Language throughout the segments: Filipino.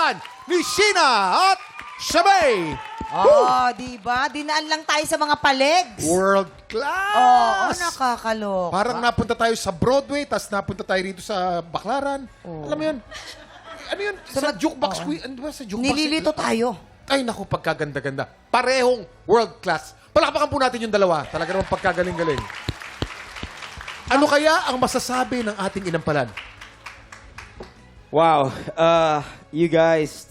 inampalan ni Sheena at Shamay. Diba? Dinaan lang tayo sa mga palegs. World class! Oo, nakakaloka. Parang napunta tayo sa Broadway, tapos napunta tayo rito sa Baclaran. Alam mo yun? Ano yun? Sa jukebox quiz. Ano ba sa jukebox? Nililito tayo. Ay, naku, pagkaganda-ganda. Parehong world class. Palakpakan po natin yung dalawa. Talaga naman pagkagaling-galing. Ano kaya ang masasabi ng ating inampalan? Wow. You guys,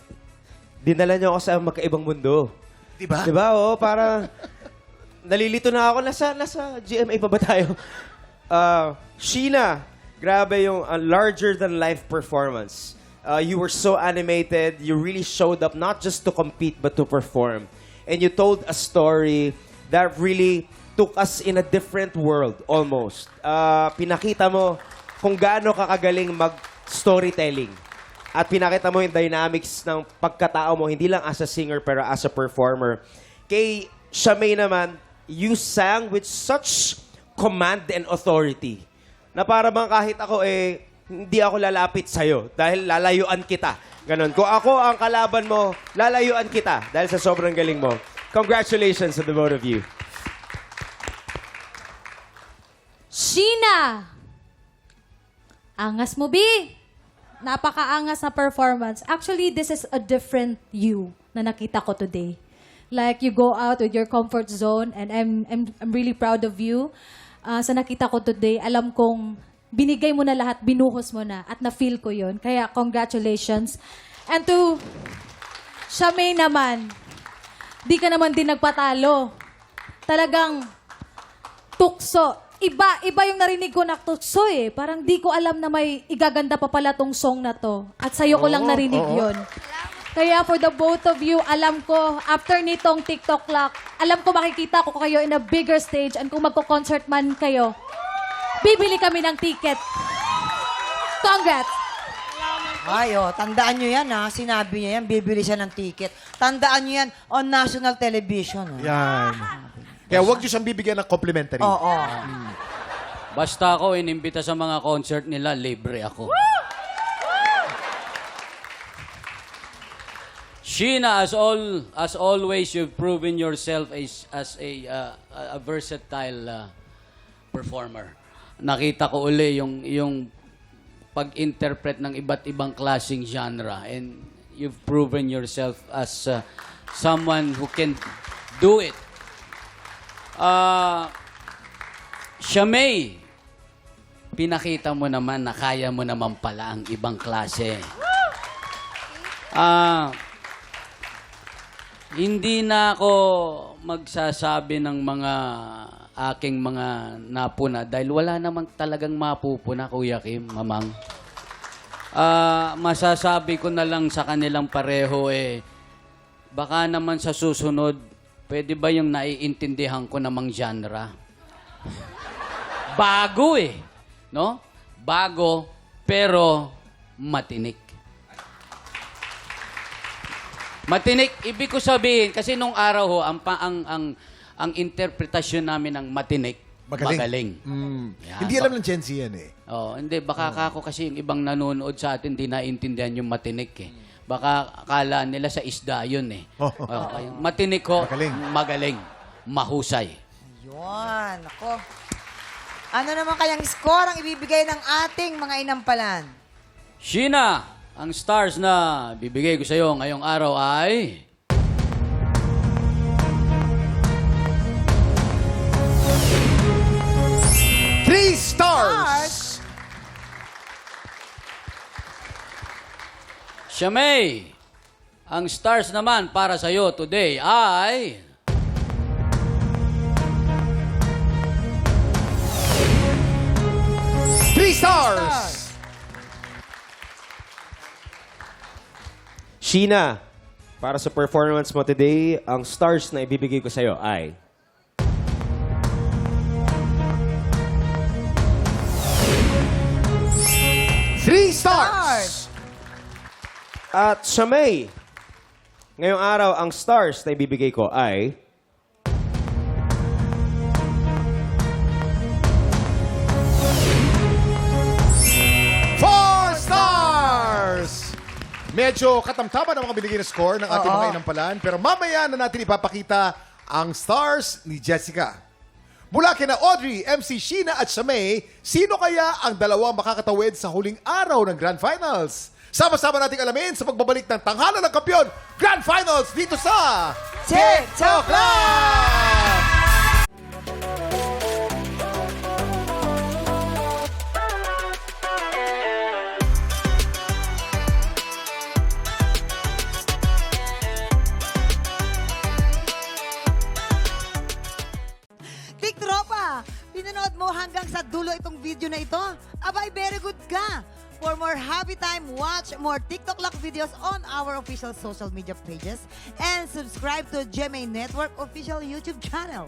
dinala niyo ako sa magkaibang mundo. Diba? Diba? Oo, para nalilito na ako. Nasa GMA pa ba tayo? Sheena, grabe yung larger-than-life performance. You were so animated. You really showed up not just to compete but to perform. And you told a story that really took us in a different world, almost. Pinakita mo kung gaano ka kagaling mag-storytelling. At pinakita mo yung dynamics ng pagkatao mo, hindi lang as a singer, pero as a performer. Kay Shamay naman, you sang with such command and authority na para bang kahit ako hindi ako lalapit sa'yo dahil lalayuan kita. Ganon. Kung ako ang kalaban mo, lalayuan kita dahil sa sobrang galing mo. Congratulations to the both of you. Sheena! Angas mo, B. Napakaangas na performance. Actually, this is a different you na nakita ko today. Like, you go out with your comfort zone and I'm really proud of you. Sa nakita ko today, alam kong binigay mo na lahat, binuhos mo na, at na-feel ko yun. Kaya, congratulations. And to Shamay naman, di ka naman din nagpatalo. Talagang tukso. Iba yung narinig ko na tukso eh. Parang di ko alam na may igaganda pa pala tong song na to. At sa'yo ko lang narinig yon. Kaya for the both of you, alam ko, after nitong TikTok Lock, alam ko makikita ko kayo in a bigger stage and kung magko-concert man kayo, bibili kami ng ticket. Congrats! Tandaan nyo yan ha. Sinabi niya yan, bibili siya ng ticket. Tandaan nyo yan on national television. Yan. Kaya huwag niyo siyang bibigyan ng complimentary. Oo. Basta ako inimbita sa mga concert nila, libre ako. Sheena, as always, you've proven yourself as a versatile performer. Nakita ko uli yung pag-interpret ng iba't ibang klaseng genre, and you've proven yourself as someone who can do it. Shamay, pinakita mo naman na kaya mo naman pala ang ibang klase. Hindi na ako magsasabi ng mga aking mga napuna dahil wala namang talagang mapupuna, Kuya Kim, Mamang. Masasabi ko na lang sa kanilang pareho baka naman sa susunod, pwede ba yung naiintindihan ko namang genre? Bago no? Bago, pero matinik. Matinik, ibig ko sabihin, kasi nung araw ho, ang interpretasyon namin ng matinik, magaling. Yeah, Hindi alam ng Gen Z yan Hindi, baka ako kasi yung ibang nanonood sa atin, di naintindihan yung matinik Baka akala nila sa isda yun matinik ho, magaling, mahusay. Yun, ako. Ano naman kayang score ang ibibigay ng ating mga inampalan? Sheena, ang stars na bibigay ko sa iyo ngayong araw ay... Three stars! Shamay, ang stars naman para sa iyo today ay... Three stars! Sheena, para sa performance mo today, ang stars na ibibigay ko sa'yo ay... Three stars! At Shamay, ngayong araw, ang stars na ibibigay ko ay... Medyo katamtaman ang mga binigay na score ng ating Oo. mga inampalan. Pero mamaya na natin ipapakita ang stars ni Jessica. Mula kina Audrey, MC Sheena at Shamay, sino kaya ang dalawang makakatawid sa huling araw ng Grand Finals? Sama-sama nating alamin sa pagbabalik ng Tanghalan ng Kampiyon Grand Finals dito sa TikTok Live! Tiktropa, pinanood mo hanggang sa dulo itong video na ito? Abay, very good ka! For more happy time, watch more TikTok Lock videos on our official social media pages and subscribe to GMA Network official YouTube channel.